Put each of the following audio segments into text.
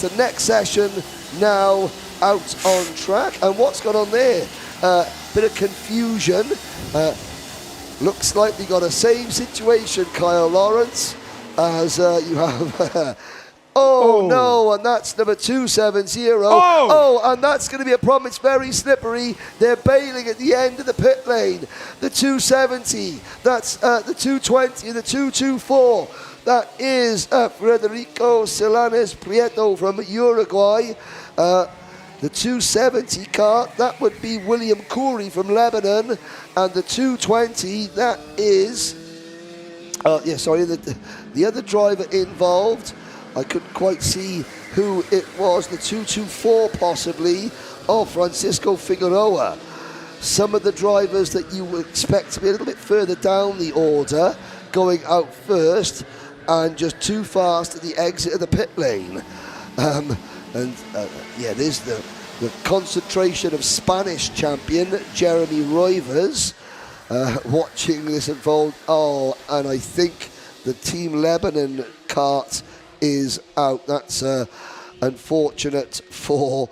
the next session now out on track. And what's gone on there? Bit of confusion. Looks like we got a same situation, Kyle Lawrence, as you have... Oh, no, and that's number 270. And that's going to be a problem. It's very slippery. They're bailing at the end of the pit lane. The 270, that's the 220 and the 224. That is Federico Solanes Prieto from Uruguay. The 270 car, that would be William Coury from Lebanon. And the 220, that is... the other driver involved... I couldn't quite see who it was. The 224 possibly. Oh, Francisco Figueroa. Some of the drivers that you would expect to be a little bit further down the order going out first and just too fast at the exit of the pit lane. There's the concentration of Spanish champion Jeremy Roivers watching this unfold. Oh, and I think the Team Lebanon kart is out. That's unfortunate for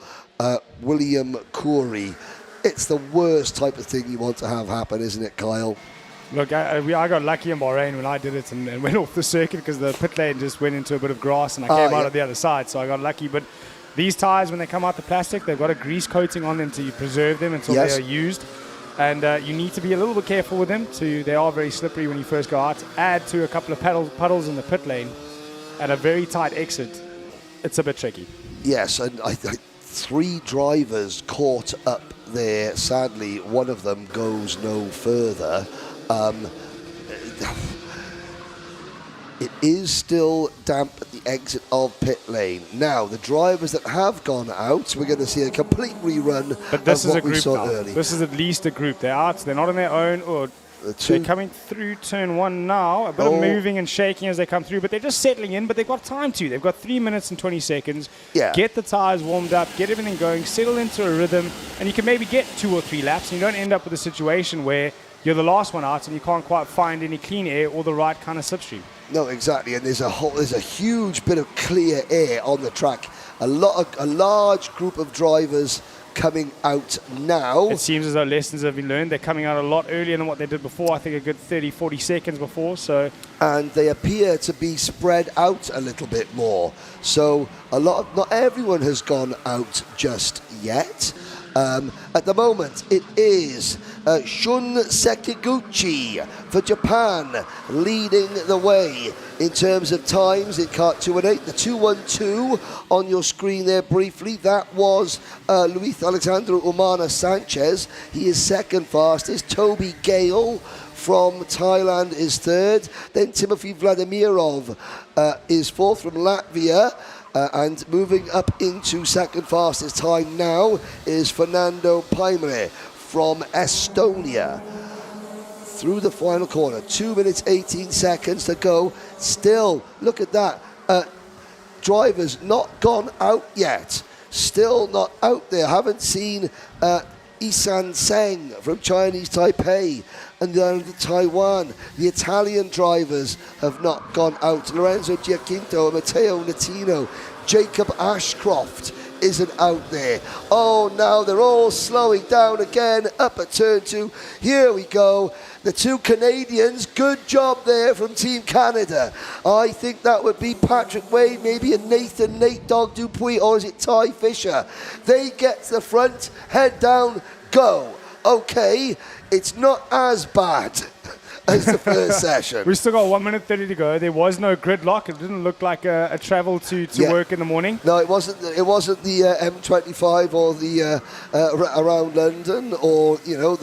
William Coury. It's the worst type of thing you want to have happen, isn't it, Kyle? Look, I got lucky in Bahrain when I did it and went off the circuit because the pit lane just went into a bit of grass and I came out of the other side, so I got lucky. But these tyres, when they come out the plastic, they've got a grease coating on them to preserve them until they are used. And you need to be a little bit careful with them. They are very slippery when you first go out. Add to a couple of puddles in the pit lane at a very tight exit, it's a bit tricky. Yes, and I think 3 drivers caught up there. Sadly, one of them goes no further. It is still damp at the exit of pit lane. Now, the drivers that have gone out, we're going to see a complete rerun but this of is what a group we saw now. early. This is at least a group. They're out. They're not on their own. Or they're coming through turn 1 now. A bit of moving and shaking as they come through, but they're just settling in. But they've got time to. They've got 3 minutes and 20 seconds. Yeah. Get the tyres warmed up, get everything going, settle into a rhythm, and you can maybe get 2 or 3 laps, and you don't end up with a situation where you're the last one out and you can't quite find any clean air or the right kind of slipstream. No, exactly, and there's a huge bit of clear air on the track. A large group of drivers coming out now. It seems as though lessons have been learned. They're coming out a lot earlier than what they did before. I think a good 30, 40 seconds before. And they appear to be spread out a little bit more. So not everyone has gone out just yet. At the moment, it is Shun Sekiguchi for Japan leading the way in terms of times in kart 2 and 8. The 212 on your screen there briefly, that was Luis Alexandro Umana Sanchez. He is second fastest. Toby Gale from Thailand is third. Then Timothy Vladimirov is fourth from Latvia. And moving up into second fastest time now is Fernando Paimre from Estonia. Through the final corner, 2 minutes 18 seconds to go. Still, look at that. Drivers not gone out yet. Still not out there. Haven't seen Isan Seng from Chinese Taipei and then Taiwan. The Italian drivers have not gone out. Lorenzo Giacinto, Matteo Natino, Jacob Ashcroft isn't out there. Oh, now they're all slowing down again up at turn 2. Here we go. The 2 Canadians, good job there from Team Canada. I think that would be Patrick Wade, maybe a Nate Dog Dupuis, or is it Ty Fisher? They get to the front, head down, go. Okay, it's not as bad as the first session. We've still got 1 minute 30 to go. There was no gridlock. It didn't look like a travel to work in the morning. No, it wasn't the M25 or the around London, or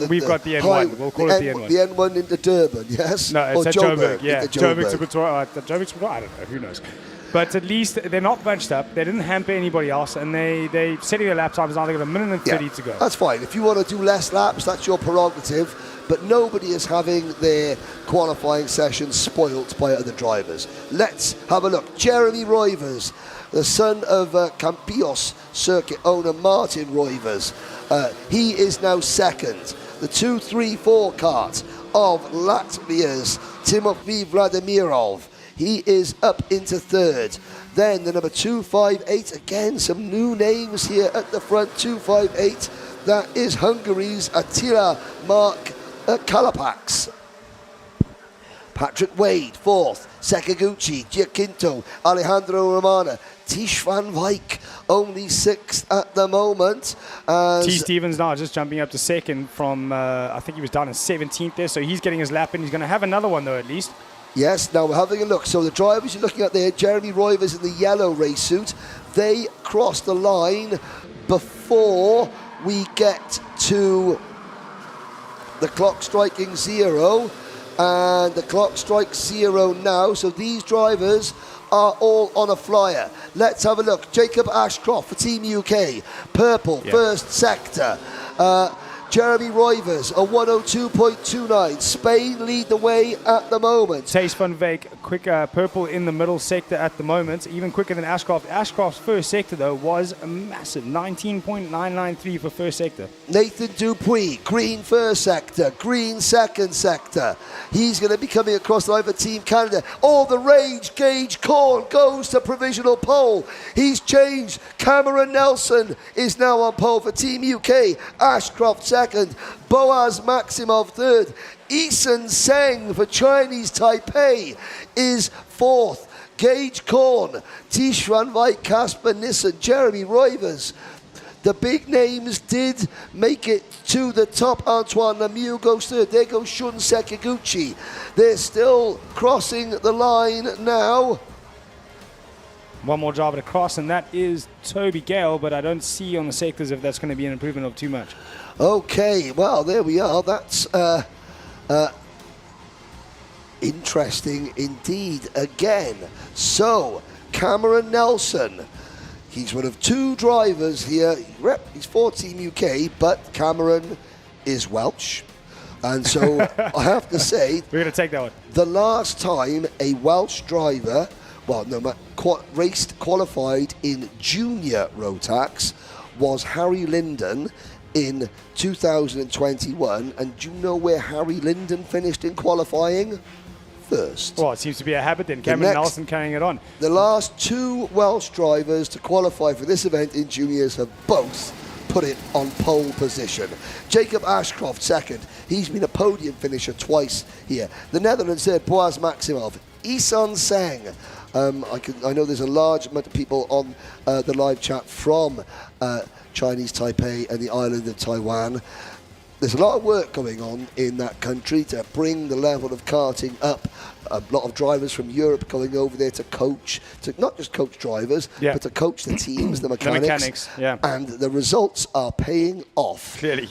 we've got the N1. We'll call it the N1. The N1 into Durban, yes. No, it's at Joburg. Yeah, Joburg to Pretoria. Joburg to Pretoria. I don't know. Who knows? But at least they're not bunched up. They didn't hamper anybody else, and they setting their lap times now. They've got 1 minute and 30 to go. That's fine. If you want to do less laps, that's your prerogative. But nobody is having their qualifying session spoilt by other drivers. Let's have a look. Jeremy Roivers, the son of Campillos circuit owner Martin Roivers. He is now second. The 2-3-4 kart of Latvia's Timothy Vladimirov. He is up into third. Then the number 258, again, some new names here at the front, 258. That is Hungary's Attila Mark Kalapax. Patrick Wade, 4th. Sakaguchi, Giacinto, Alejandro Romana, Tish van Wyk, only 6th at the moment. T. Stevens now just jumping up to 2nd from, I think he was down in 17th there, so he's getting his lap in. He's going to have another one, though, at least. Yes, now we're having a look. So the drivers you're looking at there, Jeremy Roivers in the yellow race suit, they cross the line before we get to the clock striking 0. And the clock strikes 0 now. So these drivers are all on a flyer. Let's have a look. Jacob Ashcroft for Team UK. Purple, first sector. Jeremy Roivers, a 102.29. Spain lead the way at the moment. Thijs van Wyk, quick purple in the middle sector at the moment, even quicker than Ashcroft. Ashcroft's first sector, though, was a massive 19.993 for first sector. Nathan Dupuis, green first sector, green second sector. He's going to be coming across the line for Team Canada. All the rage, Gage Corn goes to provisional pole. He's changed. Cameron Nelson is now on pole for Team UK. Ashcroft second. Boaz Maximov third. Eason Seng for Chinese Taipei is 4th. Gage Korn, Tish van Wyk, Casper Nissen, Jeremy Roivers. The big names did make it to the top. Antoine Lemieux goes third. There goes Shun Sakaguchi. They're still crossing the line now. One more driver to cross, and that is Toby Gale, but I don't see on the sectors if that's going to be an improvement of too much. Okay, well, there we are. That's interesting indeed again. So, Cameron Nelson, he's one of 2 drivers here. He's for Team UK, but Cameron is Welsh. And so, I have to say, we're going to take that one. The last time a Welsh driver, qualified in junior Rotax was Harry Linden in 2021. And do you know where Harry Linden finished in qualifying? First. Well, it seems to be a habit then. Cameron Nelson carrying it on. The last 2 Welsh drivers to qualify for this event in juniors have both put it on pole position. Jacob Ashcroft second. He's been a podium finisher twice here. The Netherlands third, Boaz Maximov. Isan Seng. I know there's a large amount of people on the live chat from Chinese Taipei and the island of Taiwan. There's a lot of work going on in that country to bring the level of karting up. A lot of drivers from Europe going over there to coach, to not just coach drivers, but to coach the teams, the mechanics. The mechanics, yeah. And the results are paying off. Clearly.